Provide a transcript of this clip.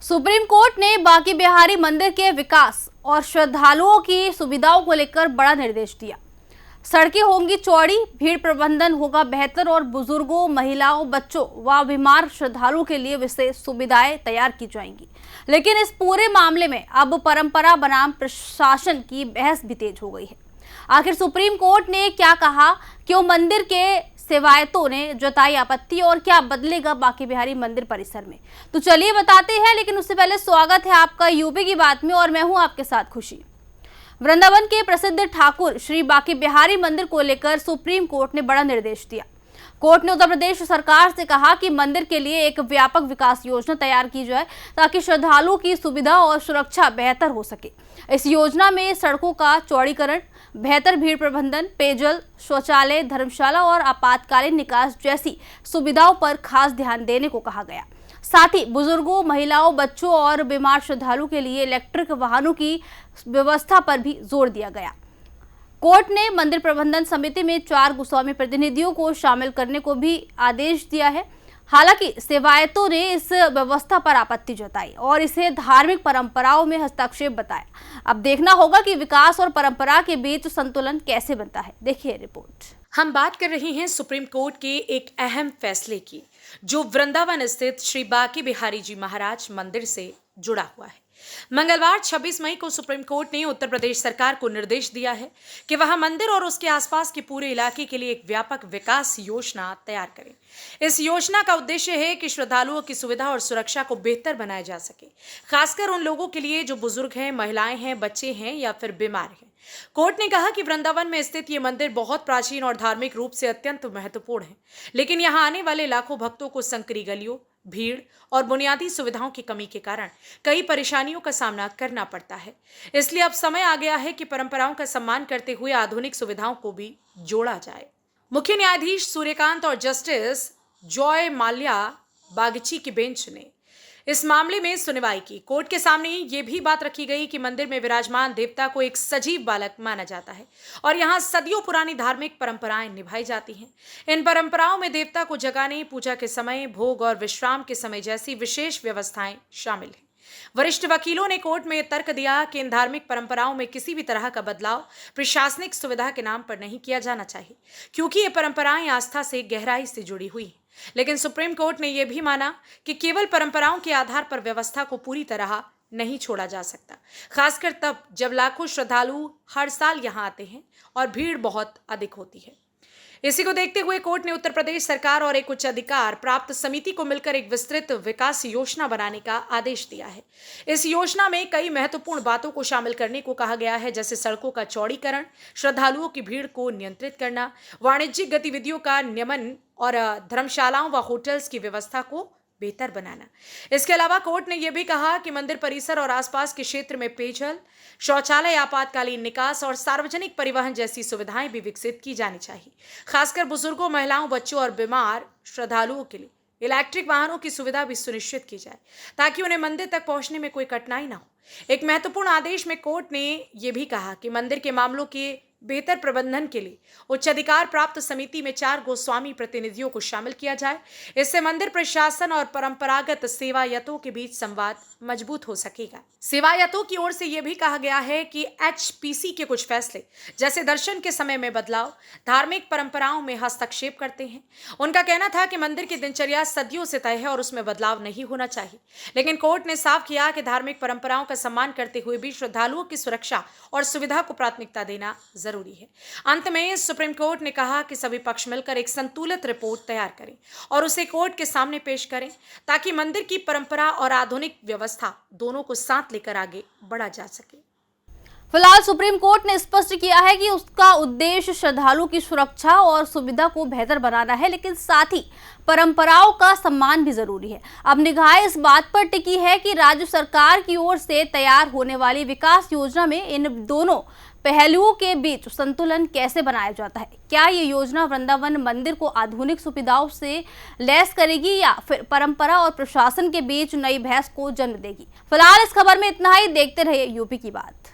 Supreme court ने बांके बिहारी मंदिर के विकास और श्रद्धालुओं की सुविधाओं को लेकर बड़ा निर्देश दिया। सड़कें होंगी चौड़ी, भीड़ प्रबंधन होगा बेहतर और बुजुर्गों, महिलाओं, बच्चों व बीमार श्रद्धालुओं के लिए विशेष सुविधाएं तैयार की जाएंगी। लेकिन इस पूरे मामले में अब परंपरा बनाम प्रशासन की बहस भी तेज हो गई है। आखिर सुप्रीम कोर्ट ने क्या कहा, क्यों मंदिर के सेवायतों ने जताई आपत्ति और क्या बदलेगा बांके बिहारी मंदिर परिसर में, तो चलिए बताते हैं। लेकिन उससे पहले स्वागत है आपका यूपी की बात में और मैं हूं आपके साथ खुशी। वृंदावन के प्रसिद्ध ठाकुर श्री बांके बिहारी मंदिर को लेकर सुप्रीम कोर्ट ने बड़ा निर्देश दिया। कोर्ट ने उत्तर प्रदेश सरकार से कहा कि मंदिर के लिए एक व्यापक विकास योजना तैयार की जाए ताकि श्रद्धालुओं की सुविधा और सुरक्षा बेहतर हो सके। इस योजना में सड़कों का चौड़ीकरण, बेहतर भीड़ प्रबंधन, पेयजल, शौचालय, धर्मशाला और आपातकालीन निकास जैसी सुविधाओं पर खास ध्यान देने को कहा गया। साथ ही बुजुर्गों, महिलाओं, बच्चों और बीमार श्रद्धालुओं के लिए इलेक्ट्रिक वाहनों की व्यवस्था पर भी जोर दिया गया। कोर्ट ने मंदिर प्रबंधन समिति में 4 गोस्वामी प्रतिनिधियों को शामिल करने को भी आदेश दिया है। हालांकि सेवायतों ने इस व्यवस्था पर आपत्ति जताई और इसे धार्मिक परंपराओं में हस्तक्षेप बताया। अब देखना होगा कि विकास और परंपरा के बीच संतुलन कैसे बनता है। देखिए रिपोर्ट। हम बात कर रहे हैं सुप्रीम कोर्ट के एक अहम फैसले की, जो वृंदावन स्थित श्री बांके बिहारी जी महाराज मंदिर से जुड़ा हुआ है। मंगलवार 26 मई को सुप्रीम कोर्ट ने उत्तर प्रदेश सरकार को निर्देश दिया है कि वह मंदिर और उसके आसपास के पूरे इलाके के लिए एक व्यापक विकास योजना तैयार करें। इस योजना का उद्देश्य है कि श्रद्धालुओं की सुविधा और सुरक्षा को बेहतर बनाया जा सके, खासकर उन लोगों के लिए जो बुजुर्ग हैं, महिलाएं हैं, बच्चे हैं या फिर बीमार हैं। कोर्ट ने कहा कि वृंदावन में स्थित ये मंदिर बहुत प्राचीन और धार्मिक रूप से अत्यंत महत्वपूर्ण है, लेकिन यहाँ आने वाले लाखों भक्तों को संकरी गलियों, भीड़ और बुनियादी सुविधाओं की कमी के कारण कई परेशानियों का सामना करना पड़ता है। इसलिए अब समय आ गया है कि परंपराओं का सम्मान करते हुए आधुनिक सुविधाओं को भी जोड़ा जाए। मुख्य न्यायाधीश सूर्यकांत और जस्टिस जॉय माल्या बागची की बेंच ने इस मामले में सुनवाई की। कोर्ट के सामने ये भी बात रखी गई कि मंदिर में विराजमान देवता को एक सजीव बालक माना जाता है और यहाँ सदियों पुरानी धार्मिक परंपराएं निभाई जाती हैं। इन परंपराओं में देवता को जगाने, पूजा के समय, भोग और विश्राम के समय जैसी विशेष व्यवस्थाएं शामिल हैं। वरिष्ठ वकीलों ने कोर्ट में तर्क दिया कि इन धार्मिक परंपराओं में किसी भी तरह का बदलाव प्रशासनिक सुविधा के नाम पर नहीं किया जाना चाहिए, क्योंकि ये परंपराएं आस्था से गहराई से जुड़ी हुई हैं। लेकिन सुप्रीम कोर्ट ने यह भी माना कि केवल परंपराओं के आधार पर व्यवस्था को पूरी तरह नहीं छोड़ा जा सकता, खासकर तब जब लाखों श्रद्धालु हर साल यहां आते हैं और भीड़ बहुत अधिक होती है। इसी को देखते हुए कोर्ट ने उत्तर प्रदेश सरकार और एक उच्च अधिकार प्राप्त समिति को मिलकर एक विस्तृत विकास योजना बनाने का आदेश दिया है। इस योजना में कई महत्वपूर्ण बातों को शामिल करने को कहा गया है, जैसे सड़कों का चौड़ीकरण, श्रद्धालुओं की भीड़ को नियंत्रित करना, वाणिज्यिक गतिविधियों का नियमन और धर्मशालाओं व होटल्स की व्यवस्था को बेहतर बनाना। इसके अलावा कोर्ट ने यह भी कहा कि मंदिर परिसर और आसपास के क्षेत्र में पेयजल, शौचालय, आपातकालीन निकास और सार्वजनिक परिवहन जैसी सुविधाएं भी विकसित की जानी चाहिए। खासकर बुजुर्गों, महिलाओं, बच्चों और बीमार श्रद्धालुओं के लिए इलेक्ट्रिक वाहनों की सुविधा भी सुनिश्चित की जाए ताकि उन्हें मंदिर तक पहुंचने में कोई कठिनाई ना हो। एक महत्वपूर्ण आदेश में कोर्ट ने यह भी कहा कि मंदिर के मामलों के बेहतर प्रबंधन के लिए उच्च अधिकार प्राप्त समिति में 4 गोस्वामी प्रतिनिधियों को शामिल किया जाए। इससे मंदिर प्रशासन और परंपरागत सेवायतों के बीच संवाद मजबूत हो सकेगा। सेवायतों की ओर से यह भी कहा गया है कि एचपीसी के कुछ फैसले, जैसे दर्शन के समय में बदलाव, धार्मिक परंपराओं में हस्तक्षेप करते हैं। उनका कहना था कि मंदिर की दिनचर्या सदियों से तय है और उसमें बदलाव नहीं होना चाहिए। लेकिन कोर्ट ने साफ किया कि धार्मिक परंपराओं का सम्मान करते हुए भी श्रद्धालुओं की सुरक्षा और सुविधा को प्राथमिकता देना जरूरी है। अंत में सुप्रीम कोर्ट ने कहा कि सभी पक्ष मिलकर एक संतुलित रिपोर्ट तैयार करें और उसे कोर्ट के सामने पेश करें ताकि मंदिर की परंपरा और आधुनिक व्यवस्था दोनों को साथ लेकर आगे बढ़ा जा सके। फिलहाल सुप्रीम कोर्ट ने स्पष्ट किया है कि उसका उद्देश्य श्रद्धालुओं की सुरक्षा और सुविधा को बेहतर बनाना है, लेकिन साथ ही परंपराओं का सम्मान भी जरूरी है। अब निगाहें इस बात पर टिकी है कि राज्य सरकार की ओर से तैयार होने वाली विकास योजना में इन दोनों पहलुओं के बीच संतुलन कैसे बनाया जाता है। क्या ये योजना वृंदावन मंदिर को आधुनिक सुविधाओं से लैस करेगी या फिर परंपरा और प्रशासन के बीच नई बहस को जन्म देगी। फिलहाल इस खबर में इतना ही। देखते रहिए यूपी की बात।